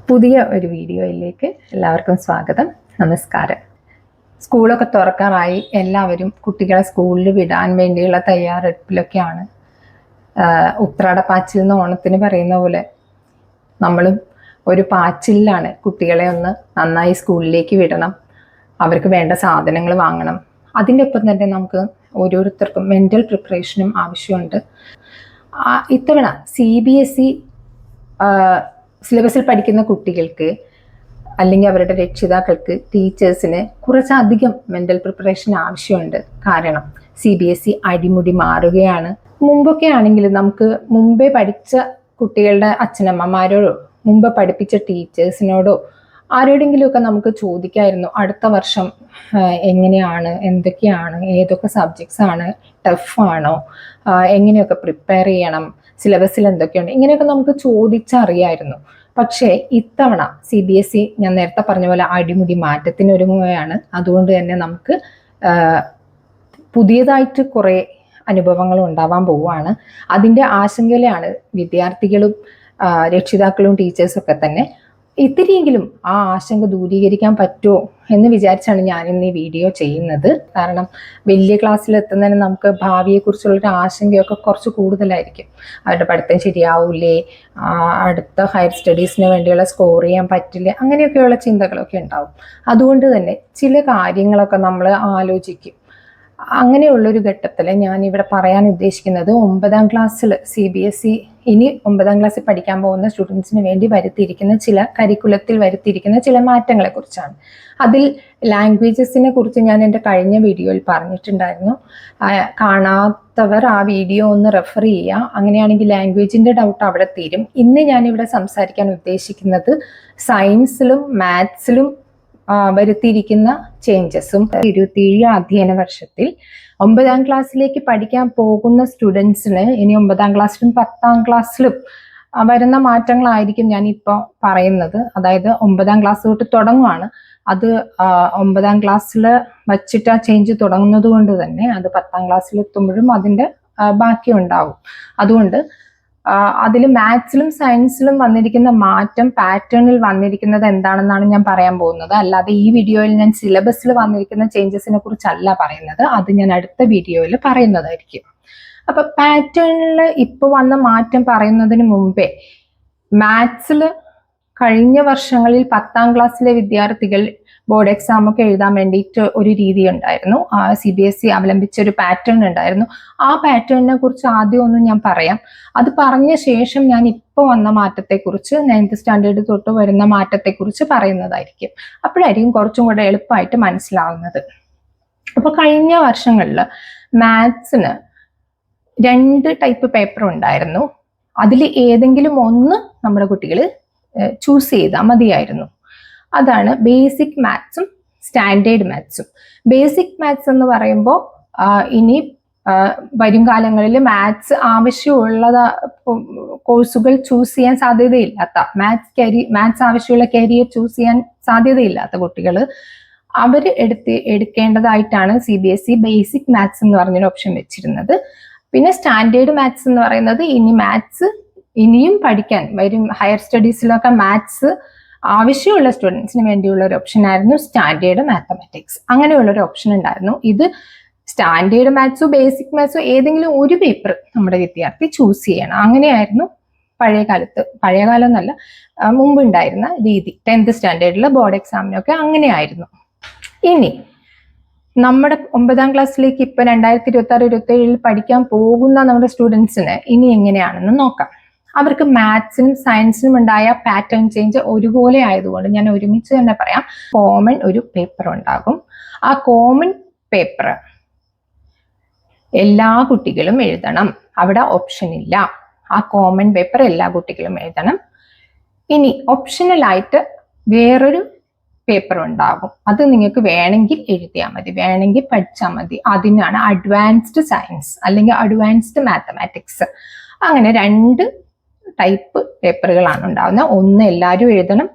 പുതിയ ഒരു വീഡിയോയിലേക്ക് എല്ലാവർക്കും സ്വാഗതം. നമസ്കാരം. സ്കൂളൊക്കെ തുറക്കാറായി. എല്ലാവരും കുട്ടികളെ സ്കൂളിൽ വിടാൻ വേണ്ടിയുള്ള തയ്യാറെടുപ്പിലൊക്കെയാണ്. ഉത്രാടപ്പാച്ചിൽ എന്ന് ഓണത്തിന് പറയുന്ന പോലെ നമ്മളും ഒരു പാച്ചിലാണ്. കുട്ടികളെ ഒന്ന് നന്നായി സ്കൂളിലേക്ക് വിടണം, അവർക്ക് വേണ്ട സാധനങ്ങൾ വാങ്ങണം. അതിൻ്റെ ഒപ്പം തന്നെ നമുക്ക് ഓരോരുത്തർക്കും മെൻ്റൽ പ്രിപ്പറേഷനും ആവശ്യമുണ്ട്. ഇത്തവണ CBSE സിലബസിൽ പഠിക്കുന്ന കുട്ടികൾക്ക് അല്ലെങ്കിൽ അവരുടെ രക്ഷിതാക്കൾക്ക്, ടീച്ചേഴ്സിന് കുറച്ചധികം മെൻ്റൽ പ്രിപ്പറേഷൻ ആവശ്യമുണ്ട്. കാരണം CBSE അടിമുടി മാറുകയാണ്. മുമ്പൊക്കെ ആണെങ്കിൽ നമുക്ക് മുമ്പേ പഠിച്ച കുട്ടികളുടെ അച്ഛനമ്മമാരോടോ മുമ്പ് പഠിപ്പിച്ച ടീച്ചേഴ്സിനോടോ ആരോടെങ്കിലുമൊക്കെ നമുക്ക് ചോദിക്കായിരുന്നു, അടുത്ത വർഷം എങ്ങനെയാണ്, എന്തൊക്കെയാണ്, ഏതൊക്കെ സബ്ജക്ട്സ് ആണ്, ടഫാണോ, എങ്ങനെയൊക്കെ പ്രിപ്പയർ ചെയ്യണം, സിലബസിൽ എന്തൊക്കെയുണ്ട്, ഇങ്ങനെയൊക്കെ നമുക്ക് ചോദിച്ചറിയായിരുന്നു. പക്ഷേ ഇത്തവണ CBSE ഞാൻ നേരത്തെ പറഞ്ഞ പോലെ അടിമുടി മാറ്റത്തിന് ഒരുങ്ങുകയാണ്. അതുകൊണ്ട് തന്നെ നമുക്ക് പുതിയതായിട്ട് കുറേ അനുഭവങ്ങൾ ഉണ്ടാവാൻ പോവുകയാണ്. അതിൻ്റെ ആശങ്കയിലാണ് വിദ്യാർത്ഥികളും രക്ഷിതാക്കളും ടീച്ചേഴ്സൊക്കെ തന്നെ. ഇത്തിരിയെങ്കിലും ആ ആശങ്ക ദൂരീകരിക്കാൻ പറ്റുമോ എന്ന് വിചാരിച്ചാണ് ഞാൻ ഇന്ന് ഈ വീഡിയോ ചെയ്യുന്നത്. കാരണം വലിയ ക്ലാസ്സിൽ എത്തുന്നതിന് നമുക്ക് ഭാവിയെക്കുറിച്ചുള്ളൊരു ആശങ്കയൊക്കെ കുറച്ച് കൂടുതലായിരിക്കും. അവരുടെ പഠിത്തം ശരിയാവൂലേ, അടുത്ത ഹയർ സ്റ്റഡീസിന് വേണ്ടിയുള്ള സ്കോർ ചെയ്യാൻ പറ്റില്ലേ, അങ്ങനെയൊക്കെയുള്ള ചിന്തകളൊക്കെ ഉണ്ടാവും. അതുകൊണ്ട് തന്നെ ചില കാര്യങ്ങളൊക്കെ നമ്മൾ ആലോചിക്കും. അങ്ങനെയുള്ളൊരു ഘട്ടത്തിൽ ഞാനിവിടെ പറയാൻ ഉദ്ദേശിക്കുന്നത് 9ാം ക്ലാസ്സിൽ CBSE ഇനി 9ാം ക്ലാസ്സിൽ പഠിക്കാൻ പോകുന്ന സ്റ്റുഡൻസിന് വേണ്ടി വരുത്തിയിരിക്കുന്ന കരിക്കുലത്തിൽ വരുത്തിയിരിക്കുന്ന ചില മാറ്റങ്ങളെ കുറിച്ചാണ്. അതിൽ ലാംഗ്വേജസിനെ കുറിച്ച് ഞാൻ എൻ്റെ കഴിഞ്ഞ വീഡിയോയിൽ പറഞ്ഞിട്ടുണ്ടായിരുന്നു. കാണാത്തവർ ആ വീഡിയോ ഒന്ന് റെഫർ ചെയ്യുക. അങ്ങനെയാണെങ്കിൽ ലാംഗ്വേജിൻ്റെ ഡൗട്ട് അവിടെ തീരും. ഇന്ന് ഞാനിവിടെ സംസാരിക്കാൻ ഉദ്ദേശിക്കുന്നത് സയൻസിലും മാത്സിലും വരുത്തിയിരിക്കുന്ന ചേഞ്ചസും. 27 അധ്യയന വർഷത്തിൽ 9ാം ക്ലാസ്സിലേക്ക് പഠിക്കാൻ പോകുന്ന സ്റ്റുഡൻസിന് ഇനി 9ാം ക്ലാസ്സിലും 10ാം ക്ലാസ്സിലും വരുന്ന മാറ്റങ്ങളായിരിക്കും ഞാനിപ്പോൾ പറയുന്നത്. അതായത് 9ാം ക്ലാസ് തൊട്ട് തുടങ്ങുവാണ്. അത് 9ാം ക്ലാസ്സിൽ വച്ചിട്ട് ആ ചേഞ്ച് തുടങ്ങുന്നത് കൊണ്ട് തന്നെ അത് 10ാം ക്ലാസ്സിൽ എത്തുമ്പോഴും അതിൻ്റെ ബാക്കി ഉണ്ടാവും. അതുകൊണ്ട് അതിൽ മാത്സിലും സയൻസിലും വന്നിരിക്കുന്ന മാറ്റം, പാറ്റേണിൽ വന്നിരിക്കുന്നത് എന്താണെന്നാണ് ഞാൻ പറയാൻ പോകുന്നത്. അല്ലാതെ ഈ വീഡിയോയിൽ ഞാൻ സിലബസിൽ വന്നിരിക്കുന്ന ചേഞ്ചസിനെ കുറിച്ചല്ല പറയുന്നത്. അത് ഞാൻ അടുത്ത വീഡിയോയിൽ പറയുന്നതായിരിക്കും. അപ്പൊ പാറ്റേണിൽ ഇപ്പോൾ വന്ന മാറ്റം പറയുന്നതിന് മുമ്പേ മാത്സിൽ കഴിഞ്ഞ വർഷങ്ങളിൽ 10ാം ക്ലാസ്സിലെ വിദ്യാർത്ഥികൾ ബോർഡ് എക്സാം ഒക്കെ എഴുതാൻ വേണ്ടിയിട്ട് ഒരു രീതി ഉണ്ടായിരുന്നു. CBSE അവലംബിച്ച ഒരു പാറ്റേൺ ഉണ്ടായിരുന്നു. ആ പാറ്റേണിനെ കുറിച്ച് ആദ്യം ഒന്നും ഞാൻ പറയാം. അത് പറഞ്ഞ ശേഷം ഞാൻ ഇപ്പോൾ വന്ന മാറ്റത്തെക്കുറിച്ച്, 9th സ്റ്റാൻഡേർഡ് തൊട്ട് വരുന്ന മാറ്റത്തെക്കുറിച്ച് പറയുന്നതായിരിക്കും. അപ്പോഴായിരിക്കും കുറച്ചും കൂടെ എളുപ്പമായിട്ട് മനസ്സിലാവുന്നത്. അപ്പോൾ കഴിഞ്ഞ വർഷങ്ങളിൽ മാത്സിന് 2 ടൈപ്പ് പേപ്പർ ഉണ്ടായിരുന്നു. അതിൽ ഏതെങ്കിലും ഒന്ന് നമ്മുടെ കുട്ടികൾ ചൂസ് ചെയ്താൽ മതിയായിരുന്നു. അതാണ് ബേസിക് മാത്സും സ്റ്റാൻഡേർഡ് മാത്സും. ബേസിക് മാത്സ് എന്ന് പറയുമ്പോൾ ഇനി വരും കാലങ്ങളിൽ മാത്സ് ആവശ്യമുള്ള കോഴ്സുകൾ ചൂസ് ചെയ്യാൻ സാധ്യതയില്ലാത്ത, മാത്സ് ആവശ്യമുള്ള കരിയർ ചൂസ് ചെയ്യാൻ സാധ്യതയില്ലാത്ത കുട്ടികൾ അവർ എടുക്കേണ്ടതായിട്ടാണ് CBSE ബേസിക് മാത്സ് എന്ന് പറഞ്ഞൊരു ഓപ്ഷൻ വെച്ചിരുന്നത്. പിന്നെ സ്റ്റാൻഡേർഡ് മാത്സ് എന്ന് പറയുന്നത് ഇനി മാത്സ് ഇനിയും പഠിക്കാൻ വരും ഹയർ സ്റ്റഡീസിലൊക്കെ മാത്സ് ആവശ്യമുള്ള സ്റ്റുഡൻസിന് വേണ്ടിയുള്ള ഒരു ഓപ്ഷൻ ആയിരുന്നു സ്റ്റാൻഡേർഡ് മാത്തമാറ്റിക്സ്. അങ്ങനെയുള്ള ഒരു ഓപ്ഷൻ ഉണ്ടായിരുന്നു. ഇത് സ്റ്റാൻഡേർഡ് മാത്സോ ബേസിക് മാത്സോ ഏതെങ്കിലും ഒരു പേപ്പർ നമ്മുടെ വിദ്യാർത്ഥി ചൂസ് ചെയ്യണം. അങ്ങനെയായിരുന്നു പഴയ കാലം എന്നല്ല, മുമ്പുണ്ടായിരുന്ന രീതി. 10th സ്റ്റാൻഡേർഡിൽ ബോർഡ് എക്സാമിനൊക്കെ അങ്ങനെയായിരുന്നു. ഇനി നമ്മുടെ 9ാം ക്ലാസ്സിലേക്ക് ഇപ്പൊ 2026-27 പഠിക്കാൻ പോകുന്ന നമ്മുടെ സ്റ്റുഡൻസിന് ഇനി എങ്ങനെയാണെന്ന് നോക്കാം. അവർക്ക് മാത്സിനും സയൻസിനും ഉണ്ടായ പാറ്റേൺ ചേഞ്ച് ഒരുപോലെ ആയതുകൊണ്ട് ഞാൻ ഒരുമിച്ച് തന്നെ പറയാം. കോമൺ ഒരു പേപ്പർ ഉണ്ടാകും. ആ കോമൺ പേപ്പർ എല്ലാ കുട്ടികളും എഴുതണം. അവിടെ ഓപ്ഷൻ ഇല്ല. ആ കോമൺ പേപ്പർ എല്ലാ കുട്ടികളും എഴുതണം. ഇനി ഓപ്ഷണലായിട്ട് വേറൊരു പേപ്പർ ഉണ്ടാകും. അത് നിങ്ങൾക്ക് വേണമെങ്കിൽ എഴുതിയാൽ മതി, വേണമെങ്കിൽ പഠിച്ചാൽ മതി. അതിനാണ് അഡ്വാൻസ്ഡ് സയൻസ് അല്ലെങ്കിൽ അഡ്വാൻസ്ഡ് മാത്തമാറ്റിക്സ്. അങ്ങനെ 2 ടൈപ്പ് പേപ്പറുകളാണ് ഉണ്ടാവുന്നത്. ഒന്ന് എല്ലാവരും എഴുതണം.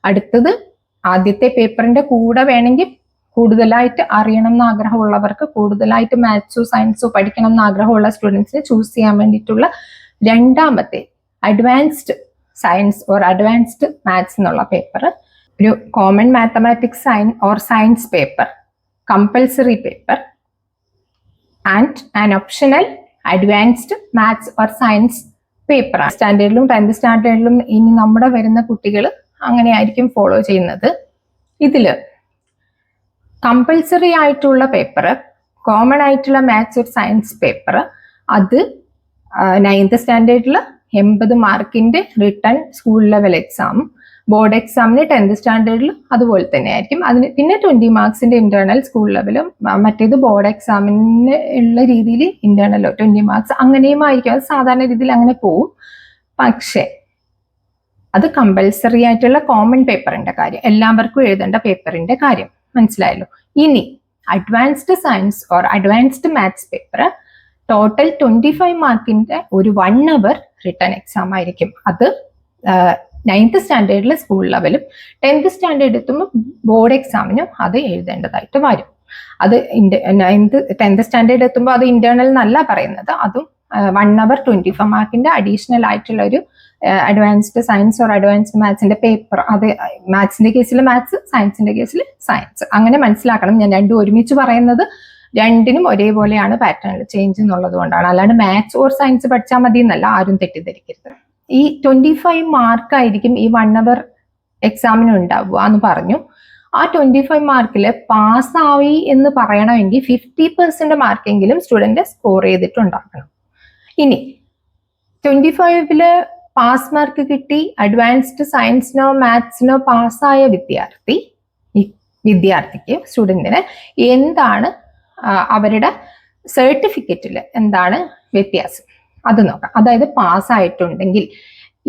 അടുത്തത് ആദ്യത്തെ പേപ്പറിന്റെ കൂടെ വേണമെങ്കിൽ കൂടുതലായിട്ട് അറിയണം എന്ന് ആഗ്രഹമുള്ളവർക്ക്, കൂടുതലായിട്ട് മാത്സോ സയൻസോ പഠിക്കണം എന്ന് ആഗ്രഹമുള്ള സ്റ്റുഡൻസിനെ ചൂസ് ചെയ്യാൻ വേണ്ടിയിട്ടുള്ള രണ്ടാമത്തെ advanced science or advanced maths എന്നുള്ള പേപ്പർ, ഒരു common mathematics science paper, compulsory paper and an optional advanced maths or science paper. സ്റ്റാൻഡേർഡിലും 10th സ്റ്റാൻഡേർഡിലും ഇനി നമ്മുടെ വരുന്ന കുട്ടികൾ അങ്ങനെയായിരിക്കും ഫോളോ ചെയ്യുന്നത്. ഇതില് കമ്പൽസറി ആയിട്ടുള്ള പേപ്പർ, കോമൺ ആയിട്ടുള്ള മാത്സ് ഓർ സയൻസ് പേപ്പർ, അത് 9th സ്റ്റാൻഡേർഡിൽ 80 മാർക്കിന്റെ written school level exam, board എക്സാമിന് 10th സ്റ്റാൻഡേർഡിൽ അതുപോലെ തന്നെ ആയിരിക്കും. അതിന് പിന്നെ 20 മാർക്സിന്റെ ഇന്റേണൽ സ്കൂൾ ലെവലും, മറ്റേത് ബോർഡ് എക്സാമിന് ഉള്ള രീതിയിൽ ഇന്റേണലോ 20 മാർക്സ് അങ്ങനെയും ആയിരിക്കും. അത് സാധാരണ രീതിയിൽ അങ്ങനെ പോവും. പക്ഷേ അത് കമ്പൽസറി ആയിട്ടുള്ള കോമൺ പേപ്പറിന്റെ കാര്യം, എല്ലാവർക്കും എഴുതേണ്ട പേപ്പറിന്റെ കാര്യം മനസ്സിലായല്ലോ. ഇനി advanced science or advanced maths paper total 25 മാർക്കിന്റെ ഒരു 1 hour റിട്ടൺ എക്സാം ആയിരിക്കും. അത് 9th സ്റ്റാൻഡേർഡിലെ സ്കൂൾ ലെവലും 10th സ്റ്റാൻഡേർഡ് എത്തുമ്പോൾ ബോർഡ് എക്സാമിനും അത് എഴുതേണ്ടതായിട്ട് വരും. അത് 10th സ്റ്റാൻഡേർഡ് എത്തുമ്പോൾ അത് ഇന്റേണൽ എന്നല്ല പറയുന്നത്, അതും 1 hour 25 മാർക്കിന്റെ അഡീഷണൽ ആയിട്ടുള്ള ഒരു അഡ്വാൻസ്ഡ് സയൻസ് ഓർ അഡ്വാൻസ്ഡ് മാത്സിന്റെ പേപ്പർ. അത് മാത്സിന്റെ കേസിൽ മാത്സ്, സയൻസിന്റെ കേസിൽ സയൻസ്, അങ്ങനെ മനസ്സിലാക്കണം. ഞാൻ രണ്ടും ഒരുമിച്ച് പറയുന്നത് രണ്ടിനും ഒരേപോലെയാണ് പാറ്റേൺ ചേഞ്ച് എന്നുള്ളത് കൊണ്ടാണ്. അല്ലാണ്ട് മാത്സ് ഓർ സയൻസ് പഠിച്ചാൽ മതി എന്നല്ല, ആരും തെറ്റിദ്ധരിക്കരുത്. ഈ 25 മാർക്കായിരിക്കും ഈ 1 hour എക്സാമിന് ഉണ്ടാവുക എന്ന് പറഞ്ഞു. ആ 25 മാർക്കിൽ പാസ്സായി എന്ന് പറയണമെങ്കിൽ 50% മാർക്കെങ്കിലും സ്റ്റുഡന്റ് സ്കോർ ചെയ്തിട്ടുണ്ടാക്കണം. ഇനി 25-ല് പാസ് മാർക്ക് കിട്ടി അഡ്വാൻസ്ഡ് സയൻസിനോ മാത്സിനോ പാസ്സായ വിദ്യാർത്ഥിക്ക് സ്റ്റുഡന്റിന് എന്താണ് അവരുടെ സർട്ടിഫിക്കറ്റിൽ എന്താണ് വ്യത്യാസം അത് നോക്കാം. അതായത് പാസ്സായിട്ടുണ്ടെങ്കിൽ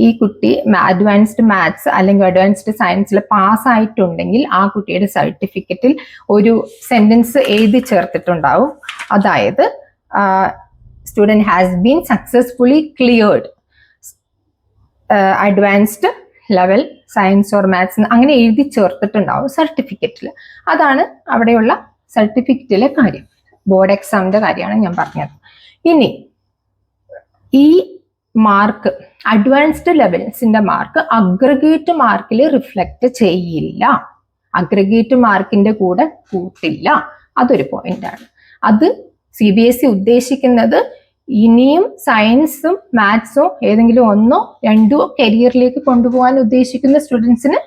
ഈ കുട്ടി അഡ്വാൻസ്ഡ് മാത്സ് അല്ലെങ്കിൽ അഡ്വാൻസ്ഡ് സയൻസിൽ പാസ്സായിട്ടുണ്ടെങ്കിൽ ആ കുട്ടിയുടെ സർട്ടിഫിക്കറ്റിൽ ഒരു സെന്റൻസ് എഴുതി ചേർത്തിട്ടുണ്ടാവും. അതായത് student has been successfully cleared advanced level science or maths അങ്ങനെ എഴുതി ചേർത്തിട്ടുണ്ടാവും സർട്ടിഫിക്കറ്റിൽ. അതാണ് അവിടെയുള്ള സർട്ടിഫിക്കറ്റിലെ കാര്യം. ബോർഡ് എക്സാമിന്റെ കാര്യമാണ് ഞാൻ പറഞ്ഞത്. ഇനി ഈ മാർക്ക് അഡ്വാൻസ്ഡ് ലെവൽസിന്റെ മാർക്ക് അഗ്രഗേറ്റ് മാർക്കിൽ റിഫ്ലക്ട് ചെയ്യില്ല, അഗ്രഗേറ്റ് മാർക്കിന്റെ കൂടെ കൂട്ടില്ല. അതൊരു പോയിന്റാണ്. അത് CBSE ഉദ്ദേശിക്കുന്നത് ഇനിയും സയൻസും മാത്സും ഏതെങ്കിലും ഒന്നോ രണ്ടോ കരിയറിലേക്ക് കൊണ്ടുപോകാൻ ഉദ്ദേശിക്കുന്ന സ്റ്റുഡൻസിന്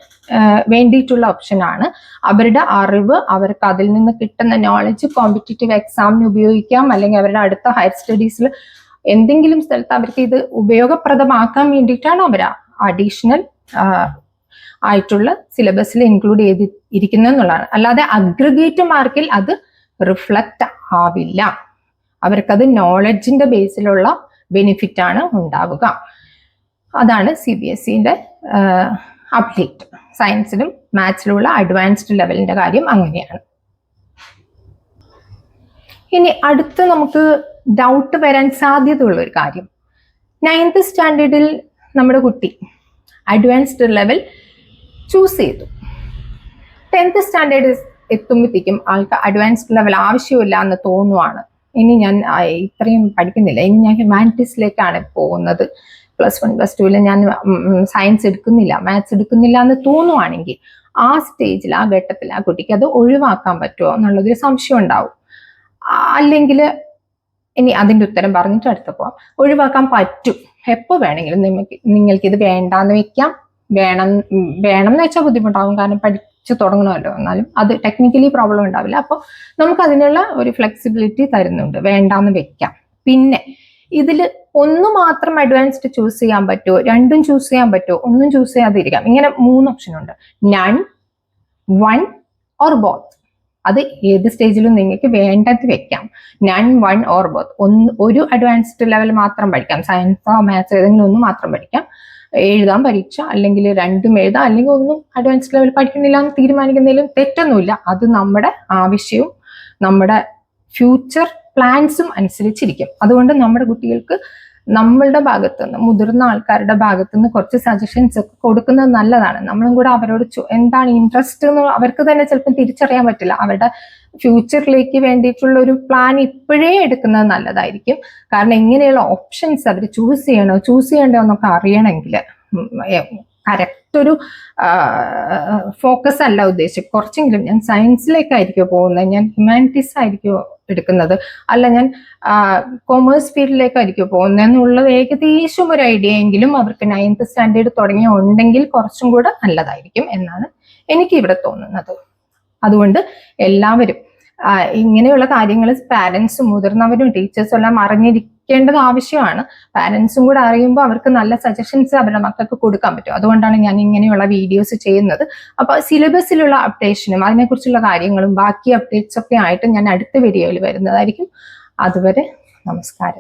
വേണ്ടിയിട്ടുള്ള ഓപ്ഷനാണ്. അവരുടെ അറിവ്, അവർക്ക് അതിൽ നിന്ന് കിട്ടുന്ന നോളജ് കോമ്പറ്റേറ്റീവ് എക്സാമിന് ഉപയോഗിക്കാം, അല്ലെങ്കിൽ അവരുടെ അടുത്ത ഹയർ സ്റ്റഡീസിൽ എന്തെങ്കിലും സ്ഥലത്ത് അവർക്ക് ഇത് ഉപയോഗപ്രദമാക്കാൻ വേണ്ടിയിട്ടാണ് അവർ അഡീഷണൽ ആയിട്ടുള്ള സിലബസിൽ ഇൻക്ലൂഡ് ചെയ്തിരിക്കുന്നത് എന്നുള്ളതാണ്. അല്ലാതെ അഗ്രഗേറ്റ് മാർക്കിൽ അത് റിഫ്ലക്റ്റ് ആവില്ല. അവർക്കത് നോളജിന്റെ ബേസിലുള്ള ബെനിഫിറ്റ് ആണ് ഉണ്ടാവുക. അതാണ് CBSEന്റെ അപ്ഡേറ്റ്. സയൻസിലും മാത്സിലുള്ള അഡ്വാൻസ്ഡ് ലെവലിന്റെ കാര്യം അങ്ങനെയാണ്. ഇനി അടുത്ത് നമുക്ക് ഡൗട്ട് വരാൻ സാധ്യതയുള്ള ഒരു കാര്യം, 9th സ്റ്റാൻഡേർഡിൽ നമ്മുടെ കുട്ടി അഡ്വാൻസ്ഡ് ലെവൽ ചൂസ് ചെയ്തു, 10th സ്റ്റാൻഡേർഡ് എത്തുമ്പോഴത്തേക്കും ആൾക്ക് അഡ്വാൻസ്ഡ് ലെവൽ ആവശ്യമില്ല എന്ന് തോന്നുവാണ്. ഇനി ഞാൻ ഇത്രയും പഠിക്കുന്നില്ല, ഇനി ഞാൻ ഹ്യൂമാനിറ്റീസിലേക്കാണ് പോകുന്നത്, +1 +2 ഞാൻ സയൻസ് എടുക്കുന്നില്ല, മാത്സ് എടുക്കുന്നില്ല എന്ന് തോന്നുവാണെങ്കിൽ ആ സ്റ്റേജിൽ, ആ ഘട്ടത്തിൽ ആ കുട്ടിക്ക് അത് ഒഴിവാക്കാൻ പറ്റുമോ എന്നുള്ളതൊരു സംശയം ഉണ്ടാവും. അല്ലെങ്കിൽ ഇനി അതിൻ്റെ ഉത്തരം പറഞ്ഞിട്ട് അടുത്ത് പോവാം. ഒഴിവാക്കാൻ പറ്റും, എപ്പോൾ വേണമെങ്കിലും നിങ്ങൾക്ക് ഇത് വേണ്ടാന്ന് വെക്കാം. വേണം എന്ന് വെച്ചാൽ ബുദ്ധിമുട്ടാവും, കാരണം പഠിച്ചു തുടങ്ങണമല്ലോ. എന്നാലും അത് ടെക്നിക്കലി പ്രോബ്ലം ഉണ്ടാവില്ല. അപ്പോൾ നമുക്ക് അതിനുള്ള ഒരു ഫ്ലെക്സിബിലിറ്റി തരുന്നുണ്ട്, വേണ്ടാന്ന് വെക്കാം. പിന്നെ ഇതിൽ ഒന്ന് മാത്രം അഡ്വാൻസ്ഡ് ചൂസ് ചെയ്യാൻ പറ്റുമോ, രണ്ടും ചൂസ് ചെയ്യാൻ പറ്റുമോ, ഒന്നും ചൂസ് ചെയ്യാതിരിക്കാം. ഇങ്ങനെ 3 ഓപ്ഷൻ ഉണ്ട്, നൺ, 1 ഓർ ബോത്ത്. അത് ഏത് സ്റ്റേജിലും നിങ്ങൾക്ക് വേണ്ടത് വെക്കാം. None, 1 or both. ഒരു അഡ്വാൻസ്ഡ് ലെവൽ മാത്രം പഠിക്കാം, സയൻസോ മാത്സോ ഏതെങ്കിലും ഒന്ന് മാത്രം പഠിക്കാം, എഴുതാൻ പരീക്ഷ, അല്ലെങ്കിൽ രണ്ടും എഴുതാം, അല്ലെങ്കിൽ ഒന്നും അഡ്വാൻസ്ഡ് ലെവൽ പഠിക്കുന്നില്ല എന്ന് തീരുമാനിക്കുന്നതിലും തെറ്റൊന്നുമില്ല. അത് നമ്മുടെ ആവശ്യവും നമ്മുടെ ഫ്യൂച്ചർ പ്ലാൻസും അനുസരിച്ചിരിക്കും. അതുകൊണ്ട് നമ്മുടെ കുട്ടികൾക്ക് നമ്മളുടെ ഭാഗത്തുനിന്ന്, മുതിർന്ന ആൾക്കാരുടെ ഭാഗത്തുനിന്ന് കുറച്ച് സജഷൻസ് ഒക്കെ കൊടുക്കുന്നത് നല്ലതാണ്. നമ്മളും കൂടെ അവരോട് എന്താണ് ഇൻട്രസ്റ്റ് എന്ന് അവർക്ക് തന്നെ ചിലപ്പോൾ തിരിച്ചറിയാൻ പറ്റില്ല. അവരുടെ ഫ്യൂച്ചറിലേക്ക് വേണ്ടിയിട്ടുള്ള ഒരു പ്ലാൻ ഇപ്പോഴേ എടുക്കുന്നത് നല്ലതായിരിക്കും. കാരണം ഇങ്ങനെയുള്ള ഓപ്ഷൻസ് അവർ ചൂസ് ചെയ്യണോ എന്നൊക്കെ അറിയണമെങ്കിൽ കറക്റ്റ് ഒരു ഫോക്കസ് അല്ല ഉദ്ദേശിച്ചത്. കുറച്ചെങ്കിലും ഞാൻ സയൻസിലേക്കായിരിക്കും പോകുന്നത്, ഞാൻ ഹ്യൂമാനിറ്റീസ് ആയിരിക്കും എടുക്കുന്നത്, അല്ല ഞാൻ കൊമേഴ്സ് ഫീൽഡിലേക്കായിരിക്കും പോകുന്നത് എന്നുള്ളത് ഏകദേശം ഒരു ഐഡിയ എങ്കിലും അവർക്ക് 9th സ്റ്റാൻഡേർഡ് തുടങ്ങിയ ഉണ്ടെങ്കിൽ കുറച്ചും കൂടെ നല്ലതായിരിക്കും എന്നാണ് എനിക്ക് ഇവിടെ തോന്നുന്നത്. അതുകൊണ്ട് എല്ലാവരും ഇങ്ങനെയുള്ള കാര്യങ്ങൾ പാരന്റ്സും മുതിർന്നവരും ടീച്ചേഴ്സും എല്ലാം അറിഞ്ഞിരിക്കേണ്ടത് ആവശ്യമാണ്. പാരന്റ്സും കൂടെ അറിയുമ്പോൾ അവർക്ക് നല്ല സജഷൻസ് അവരുടെ മക്കൾക്ക് കൊടുക്കാൻ പറ്റും. അതുകൊണ്ടാണ് ഞാൻ ഇങ്ങനെയുള്ള വീഡിയോസ് ചെയ്യുന്നത്. അപ്പോൾ സിലബസിലുള്ള അപ്ഡേഷനും അതിനെക്കുറിച്ചുള്ള കാര്യങ്ങളും ബാക്കി അപ്ഡേറ്റ്സ് ഒക്കെ ആയിട്ട് ഞാൻ അടുത്ത വീഡിയോയിൽ വരുന്നതായിരിക്കും. അതുവരെ നമസ്കാരം.